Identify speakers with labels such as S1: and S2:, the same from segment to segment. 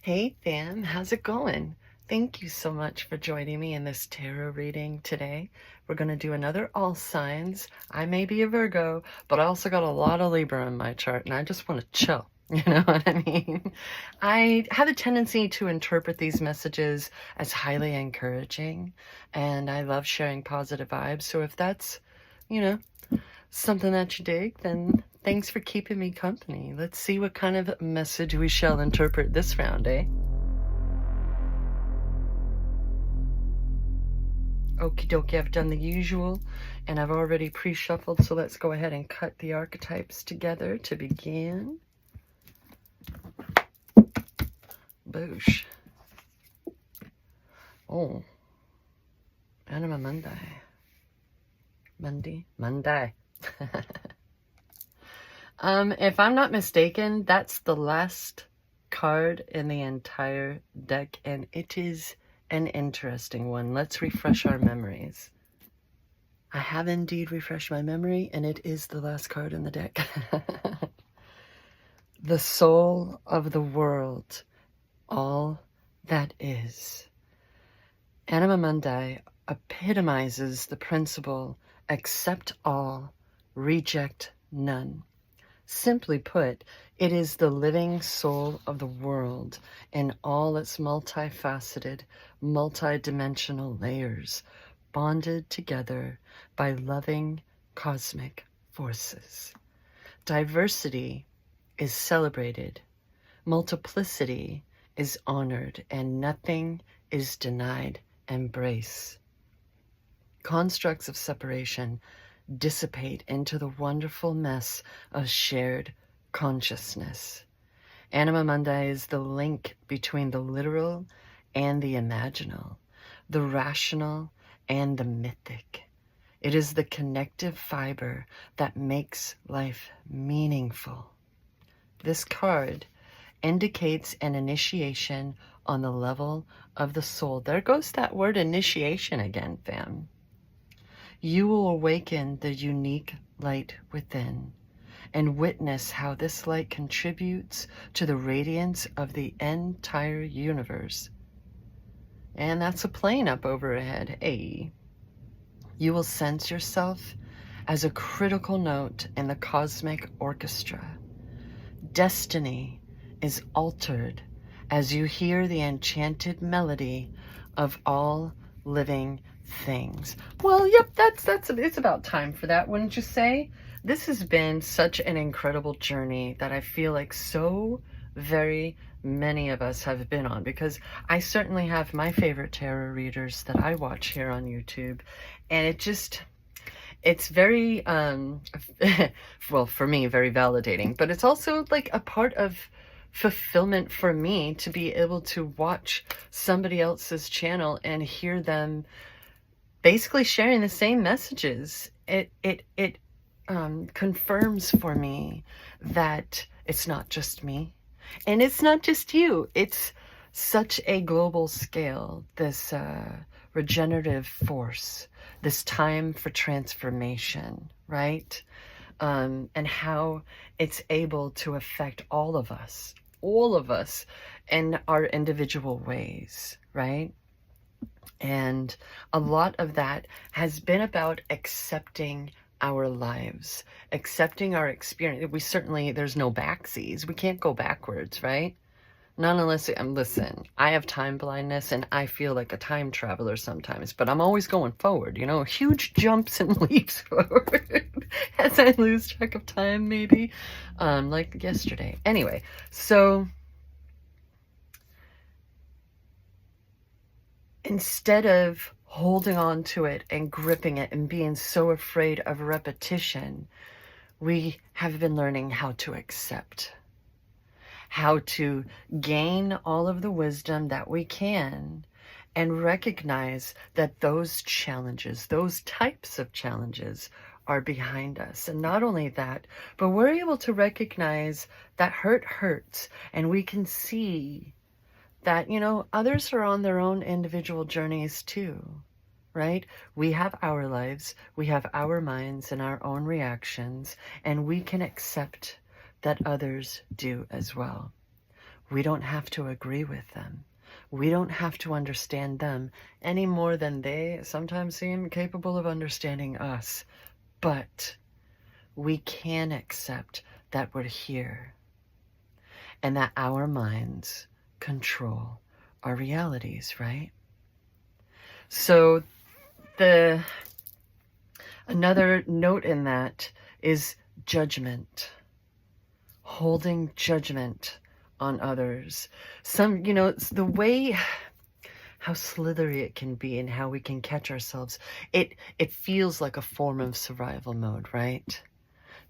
S1: Hey fam, how's it going? Thank you so much for joining me in this tarot reading today. We're going to do another all signs. I may be a Virgo, but I also got a lot of Libra in my chart and I just want to chill. You know what I mean? I have a tendency to interpret these messages as highly encouraging and I love sharing positive vibes. So if that's, you know, something that you dig, then thanks for keeping me company. Let's see what kind of message we shall interpret this round, eh? Okie dokie, I've done the usual and I've already pre-shuffled, so let's go ahead and cut the archetypes together to begin. Boosh. Oh. Anima Mundi. Monday. If I'm not mistaken, that's the last card in the entire deck, and it is an interesting one. Let's refresh our memories. I have indeed refreshed my memory, and it is the last card in the deck. The soul of the world, all that is. Anima Mundi epitomizes the principle, accept all, reject none. Simply put, it is the living soul of the world in all its multifaceted, multidimensional layers, bonded together by loving cosmic forces. Diversity is celebrated, multiplicity is honored, and nothing is denied embrace. Constructs of separation dissipate into the wonderful mess of shared consciousness. Anima Mundi is the link between the literal and the imaginal, the rational and the mythic. It is the connective fiber that makes life meaningful. This card indicates an initiation on the level of the soul. There goes that word initiation again, fam. You will awaken the unique light within and witness how this light contributes to the radiance of the entire universe. And that's a plane up overhead. Hey. You will sense yourself as a critical note in the cosmic orchestra. Destiny is altered as you hear the enchanted melody of all living things. Well, yep, it's about time for that, wouldn't you say? This has been such an incredible journey that I feel like so very many of us have been on, because I certainly have my favorite tarot readers that I watch here on YouTube, and it's very well, for me, very validating, but it's also like a part of fulfillment for me to be able to watch somebody else's channel and hear them basically sharing the same messages. It confirms for me that it's not just me and it's not just you. It's such a global scale, this regenerative force, this time for transformation, right? And how it's able to affect all of us in our individual ways, right? And a lot of that has been about accepting our lives, accepting our experience. There's no backsies. We can't go backwards, right? Not unless, listen, I have time blindness and I feel like a time traveler sometimes, but I'm always going forward, huge jumps and leaps forward as I lose track of time, maybe, like yesterday. Anyway, so instead of holding on to it and gripping it and being so afraid of repetition, we have been learning how to accept, how to gain all of the wisdom that we can and recognize that those challenges, those types of challenges, are behind us. And not only that, but we're able to recognize that hurt hurts, and we can see that, others are on their own individual journeys too, right? We have our lives, we have our minds and our own reactions, and we can accept that others do as well. We don't have to agree with them. We don't have to understand them any more than they sometimes seem capable of understanding us. But we can accept that we're here and that our minds control our realities, right? So another note in that is judgment, holding judgment on others. The way how slithery it can be and how we can catch ourselves. It feels like a form of survival mode, right?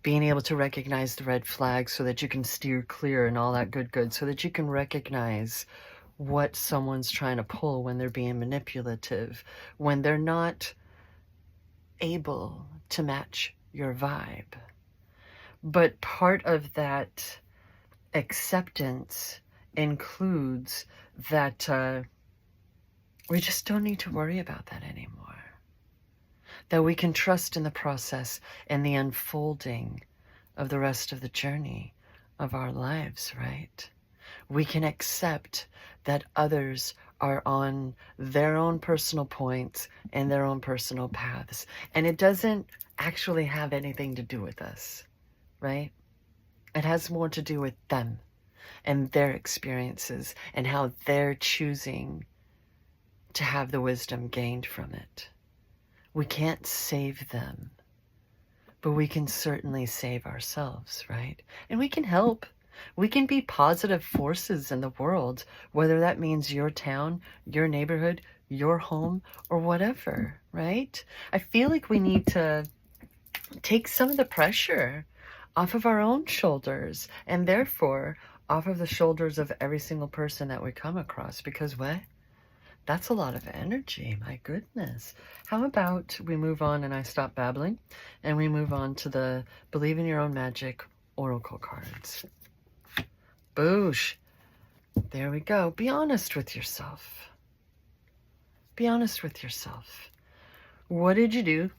S1: Being able to recognize the red flags so that you can steer clear and all that good, so that you can recognize what someone's trying to pull when they're being manipulative, when they're not able to match your vibe. But part of that acceptance includes that we just don't need to worry about that anymore. That we can trust in the process and the unfolding of the rest of the journey of our lives, right? We can accept that others are on their own personal points and their own personal paths. And it doesn't actually have anything to do with us, right? It has more to do with them and their experiences and how they're choosing to have the wisdom gained from it. We can't save them, but we can certainly save ourselves, right? And we can help. We can be positive forces in the world, whether that means your town, your neighborhood, your home, or whatever, right? I feel like we need to take some of the pressure off of our own shoulders and therefore off of the shoulders of every single person that we come across, because what? That's a lot of energy, my goodness. How about we move on and I stop babbling and we move on to the Believe in Your Own Magic Oracle cards. Boosh. There we go. Be honest with yourself. Be honest with yourself. What did you do?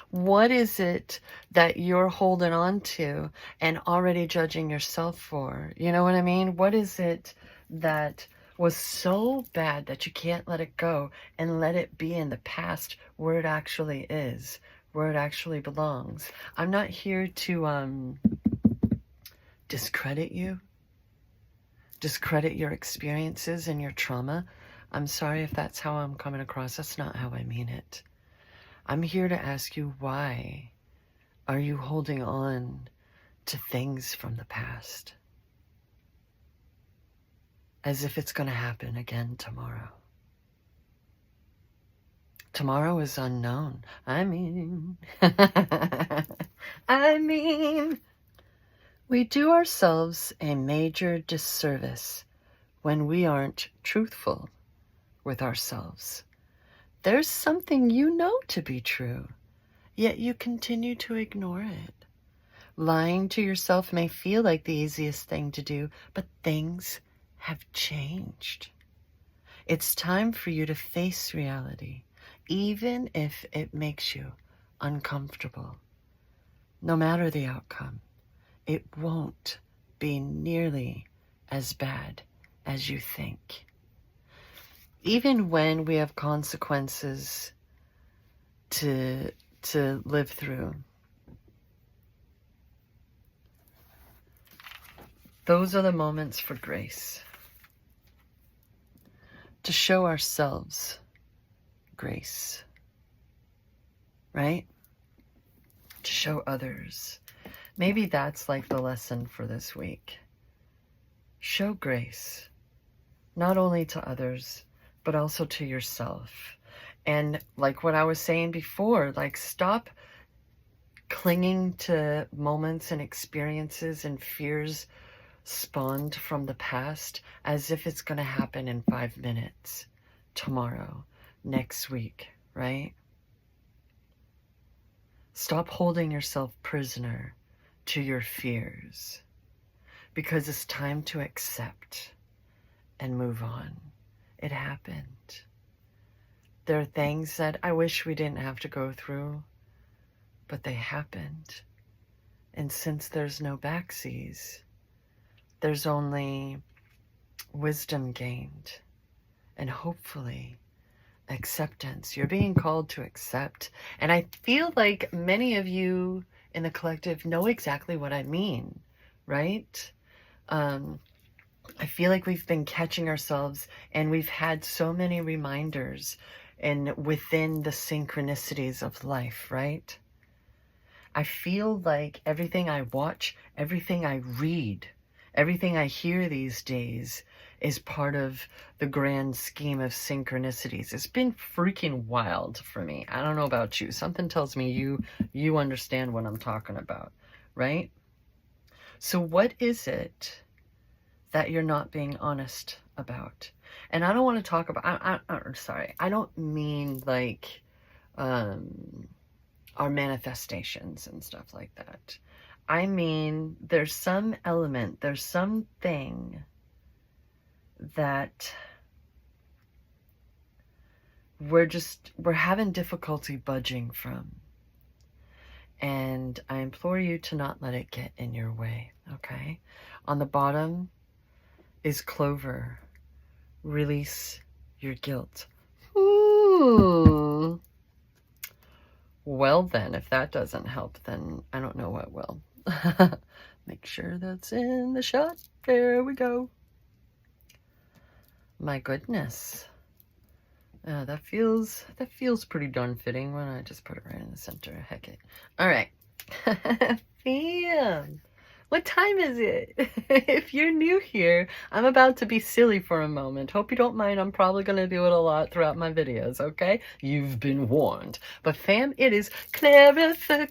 S1: What is it that you're holding on to and already judging yourself for? You know what I mean? What is it that was so bad that you can't let it go and let it be in the past where it actually is, where it actually belongs? I'm not here to discredit you, discredit your experiences and your trauma. I'm sorry if that's how I'm coming across. That's not how I mean it. I'm here to ask you, why are you holding on to things from the past as if it's going to happen again tomorrow? Tomorrow is unknown. I mean, we do ourselves a major disservice when we aren't truthful with ourselves. There's something you know to be true, yet you continue to ignore it. Lying to yourself may feel like the easiest thing to do, but things have changed. It's time for you to face reality, even if it makes you uncomfortable. No matter the outcome, it won't be nearly as bad as you think. Even when we have consequences to live through, those are the moments for grace. To show ourselves grace, right? To show others. Maybe that's like the lesson for this week. Show grace, not only to others, but also to yourself. And like what I was saying before, like stop clinging to moments and experiences and fears spawned from the past as if it's going to happen in 5 minutes, tomorrow, next week, right? Stop holding yourself prisoner to your fears, because it's time to accept and move on. It happened. There are things that I wish we didn't have to go through, but they happened. And since there's no backsies, there's only wisdom gained and hopefully acceptance. You're being called to accept. And I feel like many of you in the collective know exactly what I mean, right? I feel like we've been catching ourselves and we've had so many reminders and within the synchronicities of life, right? I feel like everything I watch, everything I read, everything I hear these days is part of the grand scheme of synchronicities. It's been freaking wild for me. I don't know about you. Something tells me you understand what I'm talking about, right? So what is it that you're not being honest about? And I don't want to talk about, I'm sorry, I don't mean like our manifestations and stuff like that. I mean, there's some element, there's something that we're having difficulty budging from. And I implore you to not let it get in your way, okay? On the bottom is Clover. Release your guilt. Ooh. Well then, if that doesn't help, then I don't know what will. Make sure that's in the shot. There we go. My goodness. That feels pretty darn fitting when I just put it right in the center. Heck it. All right. Bam. What time is it? If you're new here, I'm about to be silly for a moment. Hope you don't mind. I'm probably going to do it a lot throughout my videos, okay? You've been warned. But fam, it is clarification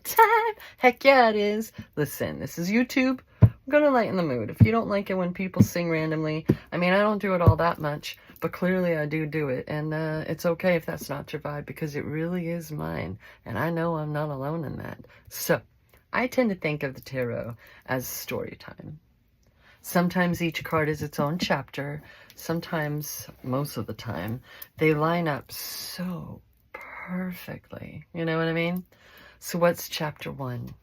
S1: time. Heck yeah, it is. Listen, this is YouTube. I'm going to lighten the mood. If you don't like it when people sing randomly, I mean, I don't do it all that much, but clearly I do it. And it's okay if that's not your vibe, because it really is mine. And I know I'm not alone in that. So, I tend to think of the tarot as story time. Sometimes each card is its own chapter. Sometimes, most of the time, they line up so perfectly. You know what I mean? So what's chapter 1?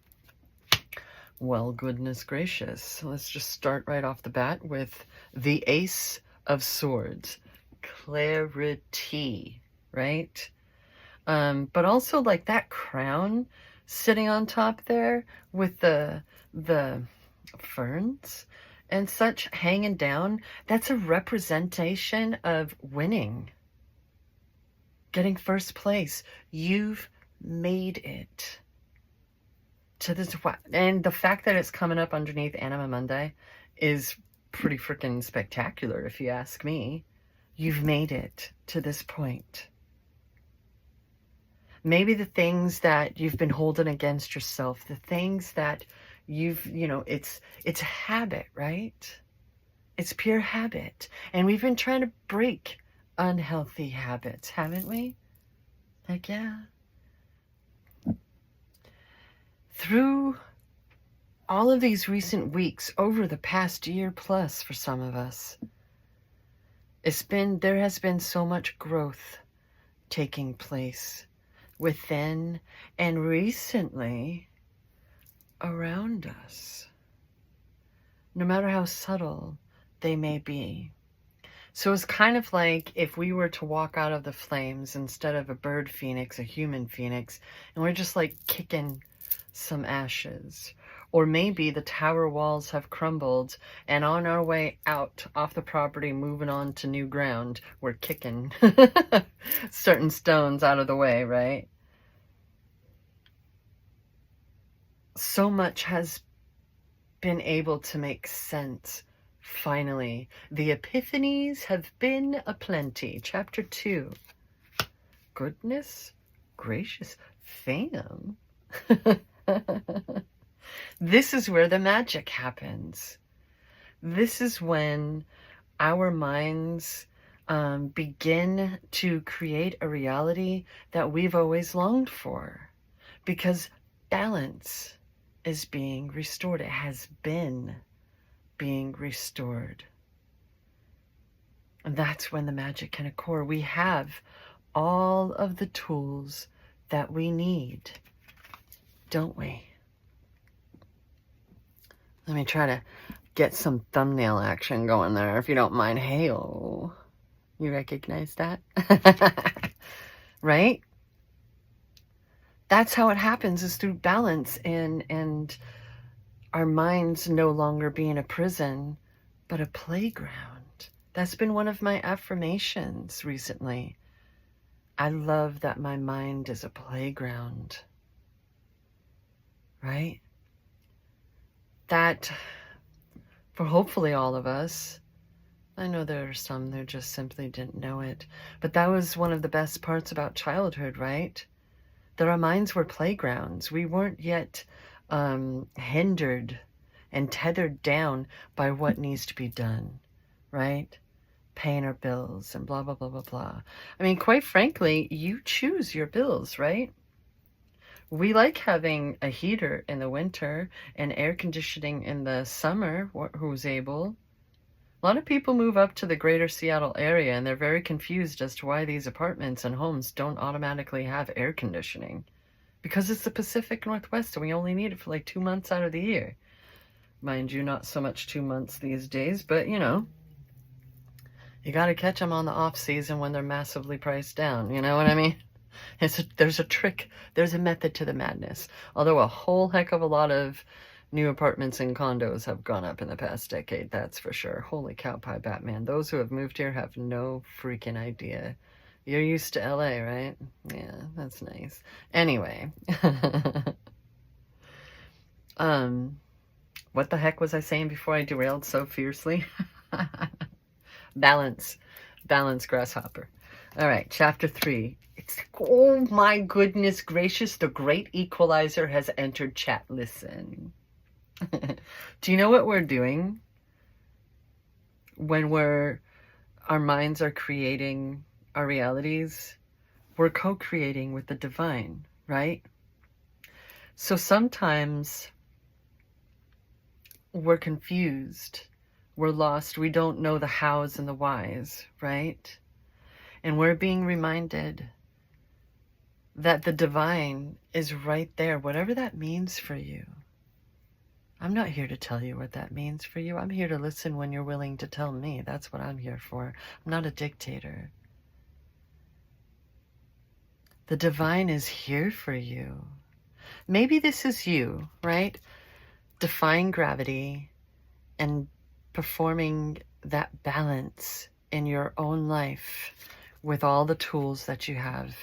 S1: Well, goodness gracious. Let's just start right off the bat with the Ace of Swords. Clarity, right? But also like that crown sitting on top there with the ferns and such hanging down, that's a representation of winning, getting first place. You've made it to this, and the fact that it's coming up underneath Anima Mundi is pretty freaking spectacular, if you ask me. You've made it to this point. Maybe the things that you've been holding against yourself, the things that it's habit, right? It's pure habit. And we've been trying to break unhealthy habits, haven't we? Heck yeah. Through all of these recent weeks, over the past year plus for some of us, there has been so much growth taking place within and recently around us, no matter how subtle they may be. So it's kind of like if we were to walk out of the flames, instead of a bird phoenix, a human phoenix, and we're just like kicking some ashes. Or maybe the tower walls have crumbled, and on our way out off the property, moving on to new ground, we're kicking certain stones out of the way, right? So much has been able to make sense, finally. The epiphanies have been aplenty. Chapter 2. Goodness gracious, fam. This is where the magic happens. This is when our minds begin to create a reality that we've always longed for. Because balance is being restored. It has been being restored. And that's when the magic can occur. We have all of the tools that we need, don't we? Let me try to get some thumbnail action going there, if you don't mind. Hey-oh. You recognize that? Right? That's how it happens, is through balance and our minds no longer being a prison, but a playground. That's been one of my affirmations recently. I love that my mind is a playground. Right? That, for hopefully all of us, I know there are some that just simply didn't know it, but that was one of the best parts about childhood, right? That our minds were playgrounds. We weren't yet hindered and tethered down by what needs to be done, right? Paying our bills and blah, blah, blah, blah, blah. I mean, quite frankly, you choose your bills, right? We like having a heater in the winter and air conditioning in the summer, who's able. A lot of people move up to the greater Seattle area and they're very confused as to why these apartments and homes don't automatically have air conditioning. Because it's the Pacific Northwest and we only need it for like 2 months out of the year. Mind you, not so much 2 months these days, but you know, you got to catch them on the off season when they're massively priced down. You know what I mean? There's a trick, there's a method to the madness. Although a whole heck of a lot of new apartments and condos have gone up in the past decade, that's for sure. Holy cow pie Batman. Those who have moved here have no freaking idea. You're used to LA, right? Yeah, that's nice. Anyway. What the heck was I saying before I derailed so fiercely? Balance. Balance, grasshopper. All right, chapter 3. It's, oh my goodness gracious, the great equalizer has entered chat. Listen. Do you know what we're doing when our minds are creating our realities? We're co-creating with the divine, right? So sometimes we're confused, we're lost, we don't know the hows and the whys, right? And we're being reminded that the divine is right there, whatever that means for you. I'm not here to tell you what that means for you. I'm here to listen when you're willing to tell me. That's what I'm here for. I'm not a dictator. The divine is here for you. Maybe this is you, right? Defying gravity and performing that balance in your own life with all the tools that you have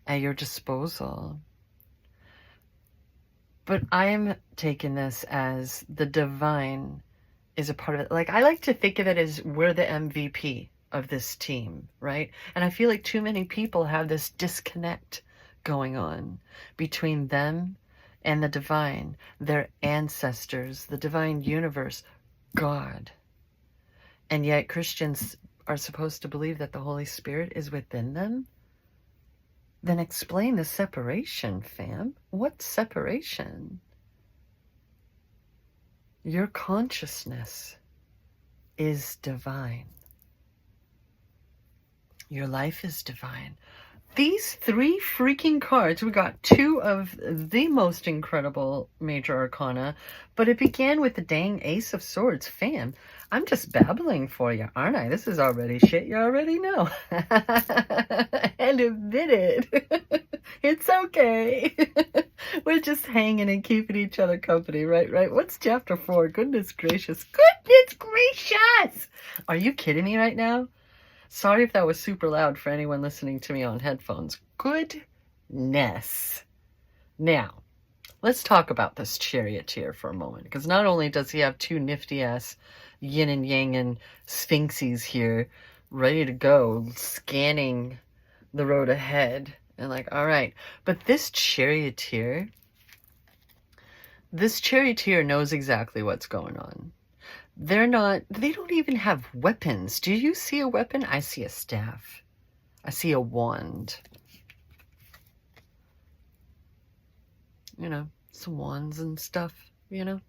S1: at your disposal. But I am taking this as the divine is a part of it. Like, I like to think of it as we're the MVP of this team, right? And I feel like too many people have this disconnect going on between them and the divine, their ancestors, the divine universe, God. And yet Christians are supposed to believe that the Holy Spirit is within them? Then explain the separation, fam. What separation? Your consciousness is divine. Your life is divine. These 3 freaking cards, we got 2 of the most incredible major arcana, but it began with the dang Ace of Swords. Fam, I'm just babbling for you, aren't I? This is already shit you already know. And admit it. It's okay. We're just hanging and keeping each other company, right? What's chapter 4? Goodness gracious. Goodness gracious! Are you kidding me right now? Sorry if that was super loud for anyone listening to me on headphones. Goodness. Now, let's talk about this charioteer for a moment. Because not only does he have 2 nifty-ass yin and yang and sphinxes here ready to go, scanning the road ahead. And like, all right. But this charioteer knows exactly what's going on. They don't even have weapons. Do you see a weapon? I see a staff. I see a wand. You know, some wands and stuff, you know?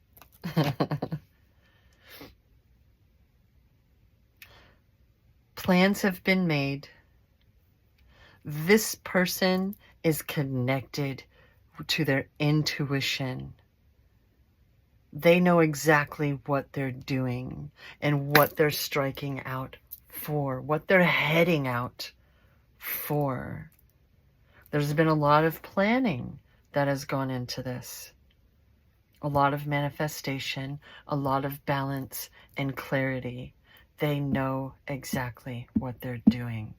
S1: Plans have been made. This person is connected to their intuition. They know exactly what they're doing and what they're striking out for, what they're heading out for. There's been a lot of planning that has gone into this. A lot of manifestation, a lot of balance and clarity. They know exactly what they're doing.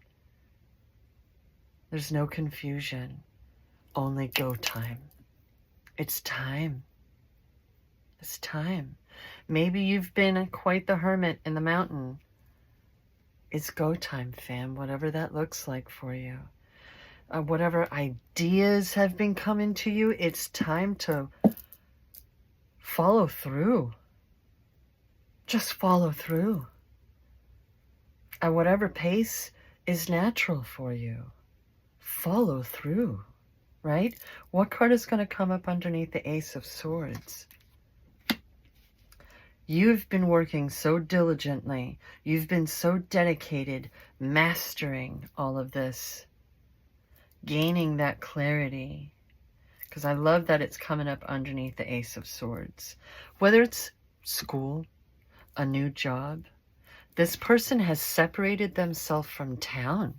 S1: There's no confusion, only go time. It's time. It's time. Maybe you've been quite the hermit in the mountain. It's go time, fam, whatever that looks like for you. Whatever ideas have been coming to you, it's time to follow through. Just follow through. At whatever pace is natural for you. Follow through, right? What card is going to come up underneath the Ace of Swords? You've been working so diligently. You've been so dedicated, mastering all of this, gaining that clarity. Because I love that it's coming up underneath the Ace of Swords. Whether it's school, a new job, this person has separated themselves from town.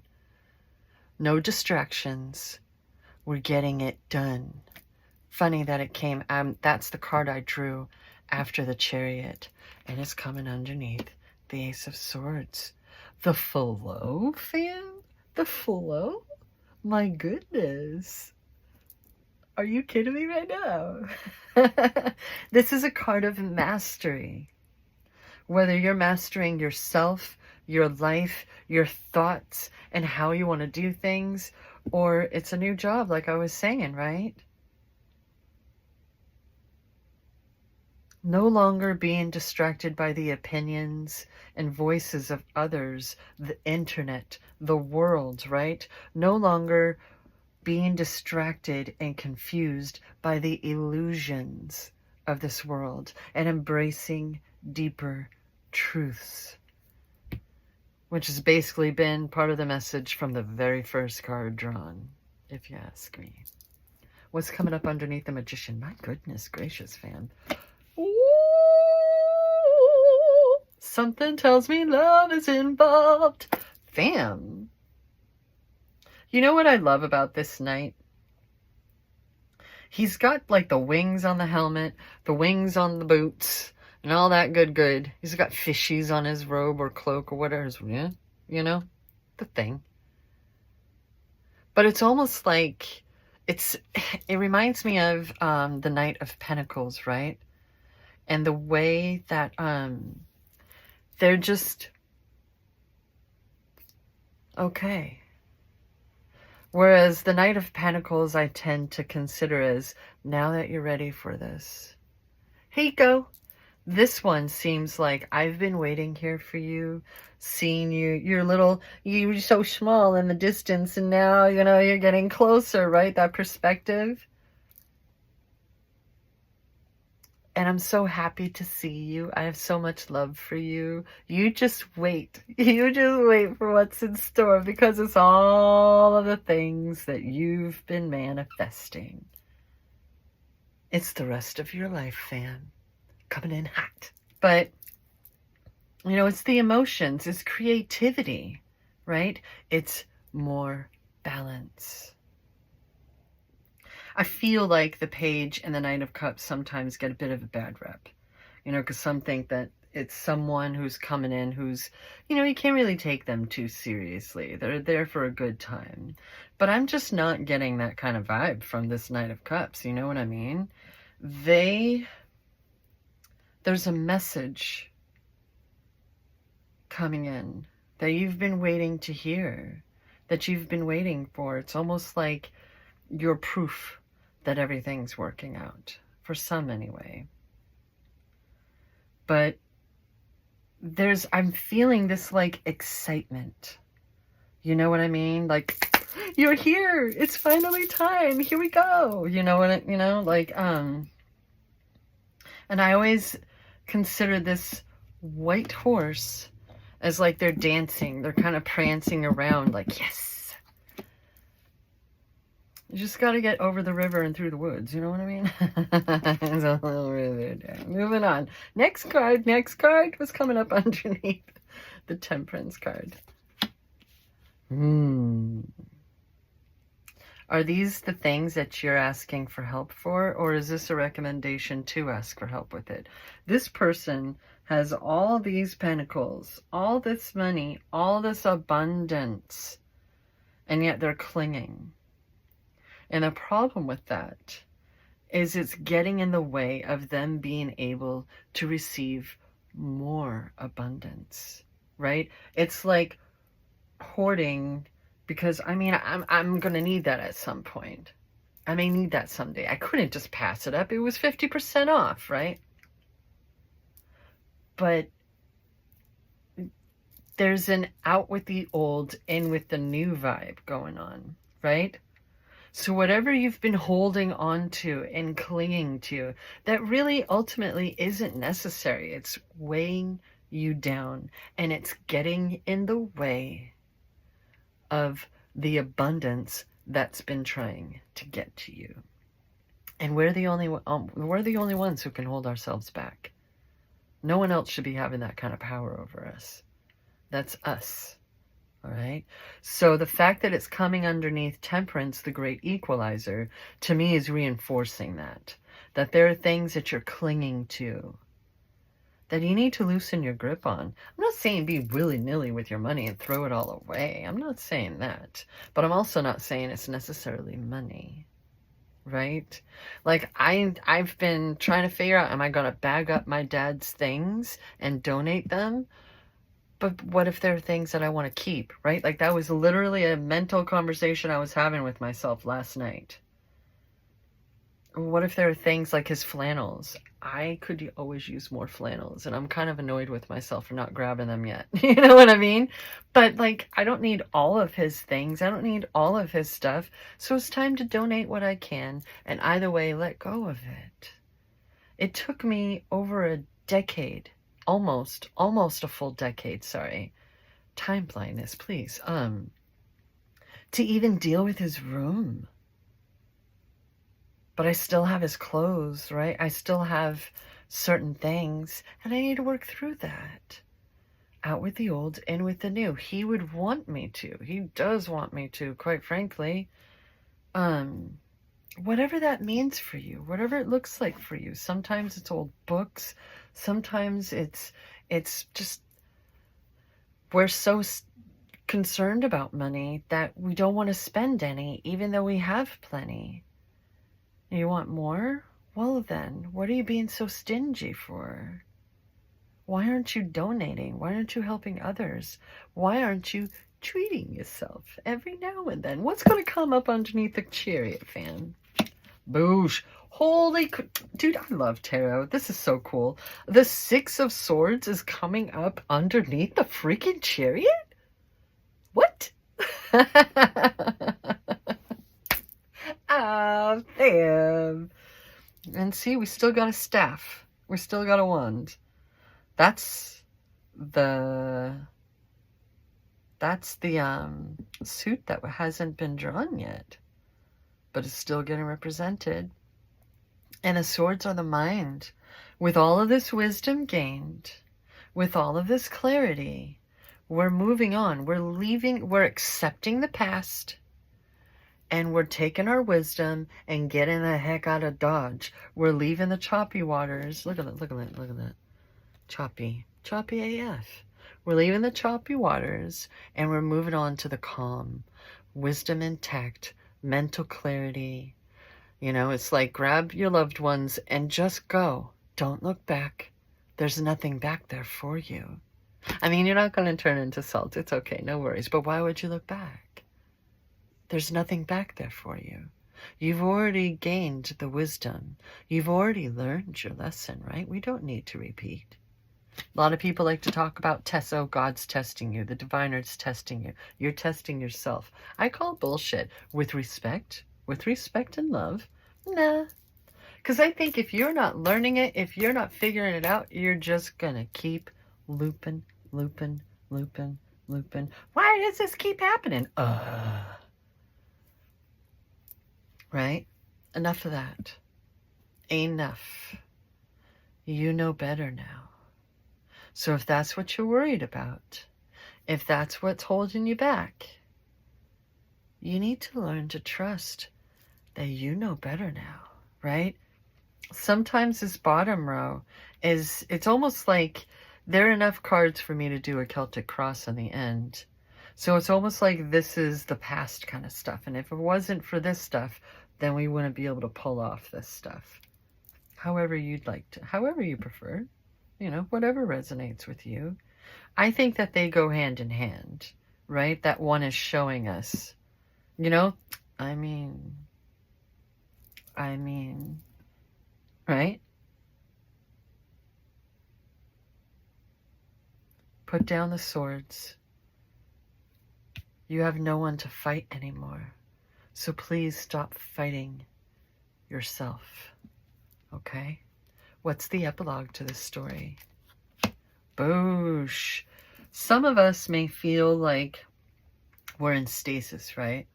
S1: No distractions. We're getting it done. Funny that it came, that's the card I drew after the Chariot, and it's coming underneath the Ace of Swords. The flow, fam? The flow? My goodness. Are you kidding me right now? This is a card of mastery. Whether you're mastering yourself, your life, your thoughts, and how you want to do things, or it's a new job, like I was saying, right? No longer being distracted by the opinions and voices of others, the internet, the world, right? No longer being distracted and confused by the illusions of this world and embracing deeper truths, which has basically been part of the message from the very first card drawn, if you ask me. What's coming up underneath the Magician? My goodness gracious, fam. Ooh, something tells me love is involved. Fam. You know what I love about this knight? He's got like the wings on the helmet, the wings on the boots, and all that good. He's got fishies on his robe or cloak or whatever. Yeah, you know, the thing. But it's almost like it reminds me of the Knight of Pentacles, right? And the way that they're just okay. Whereas the Knight of Pentacles I tend to consider as, now that you're ready for this, here you go. This one seems like I've been waiting here for you, seeing you. You're so small in the distance, and now, you know, you're getting closer, right? That perspective. And I'm so happy to see you. I have so much love for you. You just wait. You just wait for what's in store, because it's all of the things that you've been manifesting. It's the rest of your life, fam. Coming in hot. But, you know, it's the emotions. It's creativity, right? It's more balance. I feel like the Page and the Knight of Cups sometimes get a bit of a bad rep, you know, because some think that it's someone who's coming in who's, you know, you can't really take them too seriously. They're there for a good time. But I'm just not getting that kind of vibe from this Knight of Cups, you know what I mean? There's a message coming in that you've been waiting to hear, that you've been waiting for. It's almost like you're proof that everything's working out, for some anyway. But I'm feeling this like excitement. You know what I mean? Like, you're here. It's finally time. Here we go. You know what and I always consider this white horse as like they're dancing. They're kind of prancing around like, yes. You just got to get over the river and through the woods. You know what I mean? There's a little river there. Moving on. Next card. Next card was coming up underneath the Temperance card. Are these the things that you're asking for help for, or is this a recommendation to ask for help with it? This person has all these pentacles, all this money, all this abundance, and yet they're clinging. And the problem with that is it's getting in the way of them being able to receive more abundance, right? It's like hoarding, because I mean, I'm going to need that at some point. I may need that someday. I couldn't just pass it up. It was 50% off, right? But there's an out with the old, in with the new vibe going on, right? So whatever you've been holding on to and clinging to, that really ultimately isn't necessary. It's weighing you down, and it's getting in the way of the abundance that's been trying to get to you. And we're the only ones who can hold ourselves back. No one else should be having that kind of power over us. That's us. All right. So the fact that it's coming underneath Temperance, the great equalizer, to me is reinforcing that there are things that you're clinging to that you need to loosen your grip on. I'm not saying be willy-nilly with your money and throw it all away. I'm not saying that. But I'm also not saying it's necessarily money. Right? Like, I've been trying to figure out, am I going to bag up my dad's things and donate them? But what if there are things that I want to keep, right? Like, that was literally a mental conversation I was having with myself last night. What if there are things like his flannels? I could always use more flannels, and I'm kind of annoyed with myself for not grabbing them yet. You know what I mean? But, like, I don't need all of his things. I don't need all of his stuff. So it's time to donate what I can, and either way, let go of it. It took me over a decade, almost a full decade, sorry. Time blindness, please. To even deal with his room. But I still have his clothes, right? I still have certain things, and I need to work through that. Out with the old, in with the new. He would want me to. He does want me to, quite frankly. Whatever that means for you, whatever it looks like for you. Sometimes it's old books. Sometimes it's just, we're so concerned about money that we don't want to spend any, even though we have plenty. You want more? Well then, what are you being so stingy for? Why aren't you donating? Why aren't you helping others? Why aren't you treating yourself every now and then? What's going to come up underneath the Chariot fan? Boosh. Holy... Dude, I love tarot. This is so cool. The Six of Swords is coming up underneath the freaking Chariot? What? Oh, damn. And see, we still got a staff. We still got a wand. That's the suit that hasn't been drawn yet, but is still getting represented. And the swords are the mind. With all of this wisdom gained, with all of this clarity, we're moving on. We're accepting the past. And we're taking our wisdom and getting the heck out of Dodge. We're leaving the choppy waters. Look at that, look at that, look at that. Choppy AF. We're leaving the choppy waters and we're moving on to the calm. Wisdom intact, mental clarity. You know, it's like grab your loved ones and just go. Don't look back. There's nothing back there for you. I mean, you're not going to turn into salt. It's okay, no worries. But why would you look back? There's nothing back there for you. You've already gained the wisdom. You've already learned your lesson, right? We don't need to repeat. A lot of people like to talk about oh, God's testing you. The diviner's testing you. You're testing yourself. I call bullshit. With respect and love, nah. Because I think if you're not learning it, if you're not figuring it out, you're just going to keep looping. Why does this keep happening? right? Enough of that. Enough. You know better now. So if that's what you're worried about, if that's what's holding you back, you need to learn to trust that you know better now, right? Sometimes this bottom row it's almost like there are enough cards for me to do a Celtic cross on the end. So it's almost like this is the past kind of stuff. And if it wasn't for this stuff, then we wouldn't be able to pull off this stuff. However you'd like to, however you prefer, you know, whatever resonates with you. I think that they go hand in hand, right? That one is showing us, you know, I mean, right? Put down the swords. You have no one to fight anymore. So please stop fighting yourself. Okay? What's the epilogue to this story? Boosh. Some of us may feel like we're in stasis, right?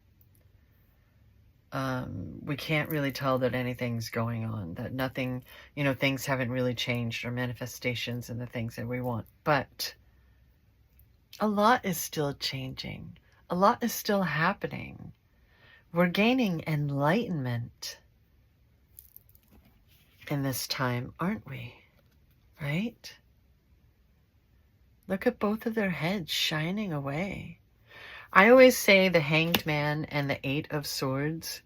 S1: We can't really tell that anything's going on, that nothing, you know, things haven't really changed or manifestations and the things that we want. But a lot is still changing. A lot is still happening. We're gaining enlightenment in this time, aren't we? Right? Look at both of their heads shining away. I always say the Hanged Man and the Eight of Swords,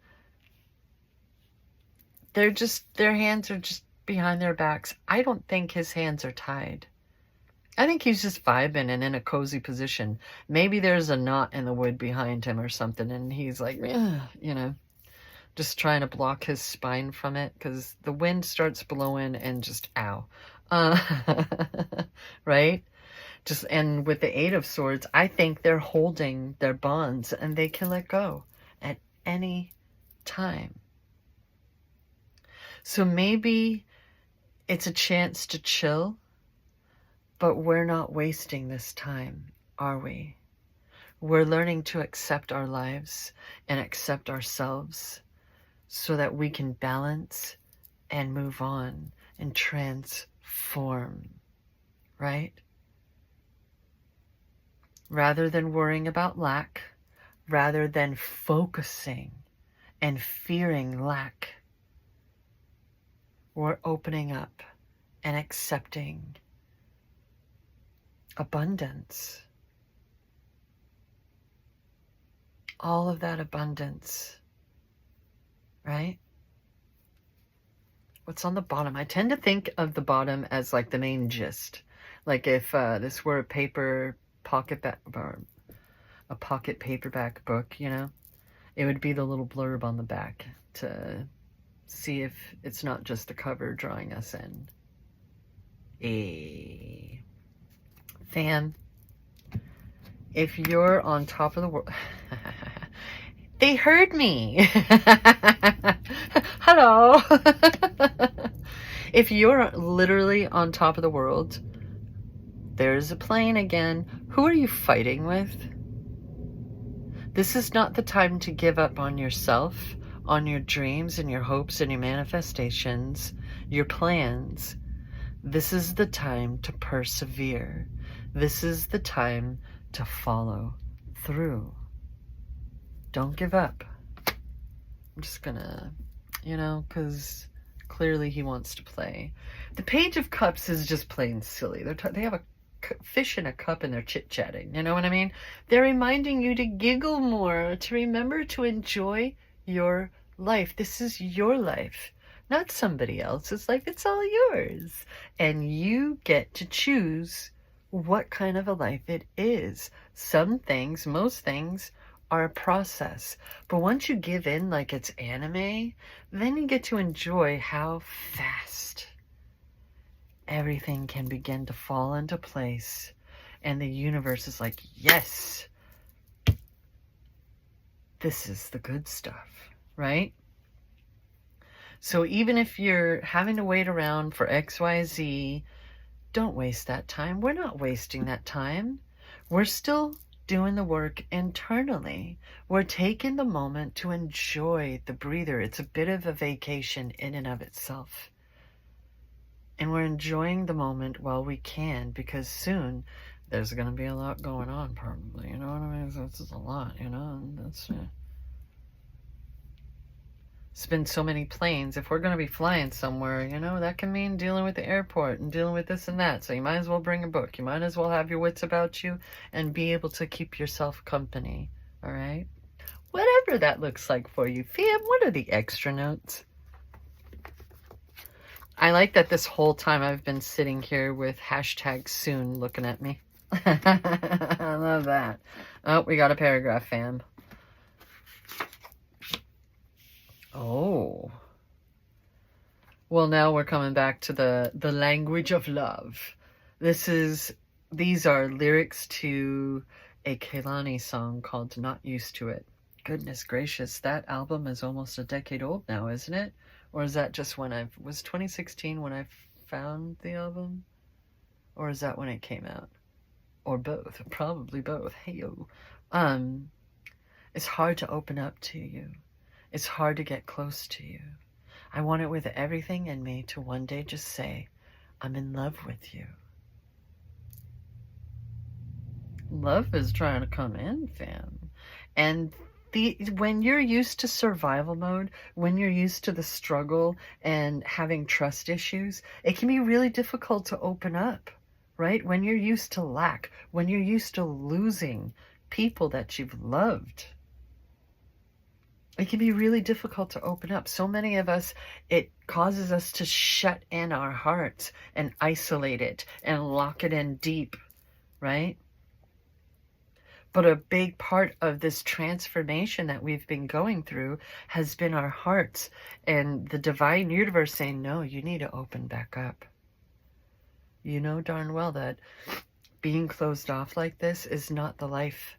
S1: their hands are just behind their backs. I don't think his hands are tied. I think he's just vibing and in a cozy position. Maybe there's a knot in the wood behind him or something, and he's like, you know, just trying to block his spine from it because the wind starts blowing and just ow. Right? Just, and with the Eight of Swords, I think they're holding their bonds and they can let go at any time. So maybe it's a chance to chill, but we're not wasting this time, are we? We're learning to accept our lives and accept ourselves so that we can balance and move on and transform, right? Rather than worrying about lack, rather than focusing and fearing lack, we're opening up and accepting abundance. All of that abundance, right? What's on the bottom? I tend to think of the bottom as like the main gist. Like if this were a pocket paperback book, you know, it would be the little blurb on the back to see if it's not just the cover drawing us in. Fam, if you're on top of the world, they heard me. Hello. If you're literally on top of the world, there's a plane again. Who are you fighting with? This is not the time to give up on yourself, on your dreams and your hopes and your manifestations, your plans. This is the time to persevere. This is the time to follow through. Don't give up. I'm just gonna, you know, because clearly he wants to play. The Page of Cups is just plain silly. They have a fish in a cup and they're chit-chatting. You know what I mean? They're reminding you to giggle more, to remember to enjoy your life. This is your life, not somebody else's life. It's all yours. And you get to choose what kind of a life it is. Some things, most things, are a process. But once you give in like it's anime, then you get to enjoy how fast everything can begin to fall into place. And the universe is like, yes, this is the good stuff, right? So even if you're having to wait around for XYZ, don't waste that time. We're not wasting that time. We're still doing the work internally. We're taking the moment to enjoy the breather. It's a bit of a vacation in and of itself. And we're enjoying the moment while we can, because soon there's going to be a lot going on, probably. You know what I mean? This is a lot, you know? And that's it's been so many planes. If we're going to be flying somewhere, you know, that can mean dealing with the airport and dealing with this and that. So you might as well bring a book. You might as well have your wits about you and be able to keep yourself company. All right? Whatever that looks like for you. Fam, what are the extra notes? I like that this whole time I've been sitting here with hashtag soon looking at me. I love that. Oh, we got a paragraph, fam. Oh. Well, now we're coming back to the language of love. These are lyrics to a Kehlani song called Not Used to It. Goodness gracious, that album is almost a decade old now, isn't it? Or is that just when was 2016 when I found the album? Or is that when it came out? Or both, probably both. Hey-yo. It's hard to open up to you. It's hard to get close to you. I want it with everything in me to one day just say, I'm in love with you. Love is trying to come in, fam. And when you're used to survival mode, when you're used to the struggle and having trust issues, it can be really difficult to open up, right? When you're used to lack, when you're used to losing people that you've loved, it can be really difficult to open up. So many of us, it causes us to shut in our hearts and isolate it and lock it in deep, right? But a big part of this transformation that we've been going through has been our hearts and the divine universe saying, no, you need to open back up. You know darn well that being closed off like this is not the life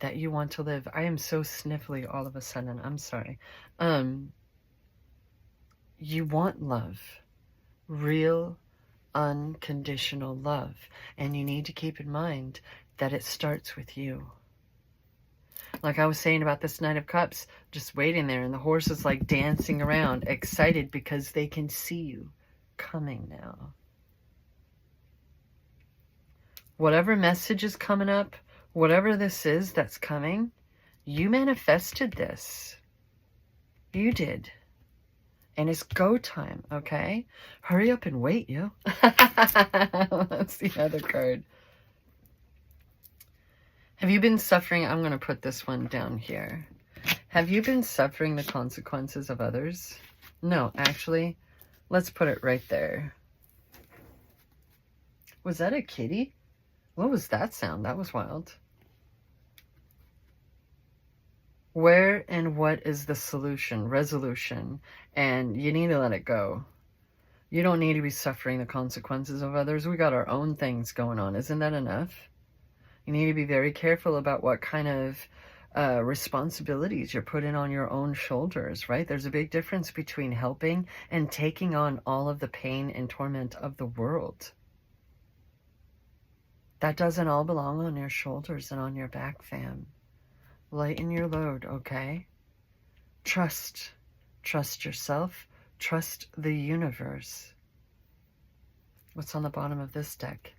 S1: that you want to live. I am so sniffly all of a sudden. I'm sorry. You want love. Real, unconditional love. And you need to keep in mind that it starts with you. Like I was saying about this Knight of Cups, just waiting there, and the horse is like dancing around, excited because they can see you coming now. Whatever message is coming up, whatever this is that's coming, you manifested this. You did. And it's go time, okay? Hurry up and wait, yo. That's the other card. Have you been suffering? I'm going to put this one down here. Have you been suffering the consequences of others? No, actually, let's put it right there. Was that a kitty? What was that sound? That was wild. Where and what is the solution, resolution? And you need to let it go. You don't need to be suffering the consequences of others. We got our own things going on. Isn't that enough? You need to be very careful about what kind of responsibilities you're putting on your own shoulders, right? There's a big difference between helping and taking on all of the pain and torment of the world. That doesn't all belong on your shoulders and on your back, fam. Lighten your load, okay? Trust. Trust yourself. Trust the universe. What's on the bottom of this deck?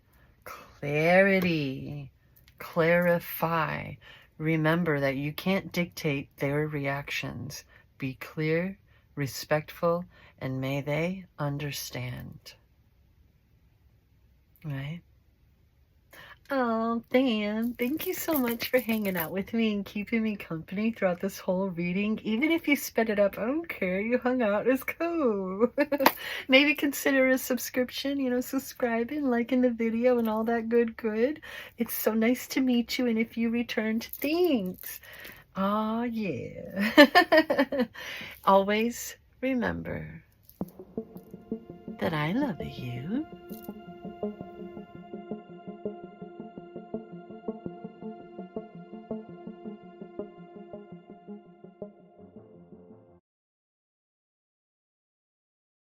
S1: Clarity. Clarify. Remember that you can't dictate their reactions. Be clear, respectful, and may they understand. Right? Oh, Dan, thank you so much for hanging out with me and keeping me company throughout this whole reading. Even if you sped it up, I don't care. You hung out. It's cool. Maybe consider a subscription, you know, subscribing, liking the video and all that good. It's so nice to meet you. And if you returned, thanks. Oh, yeah. Always remember that I love you.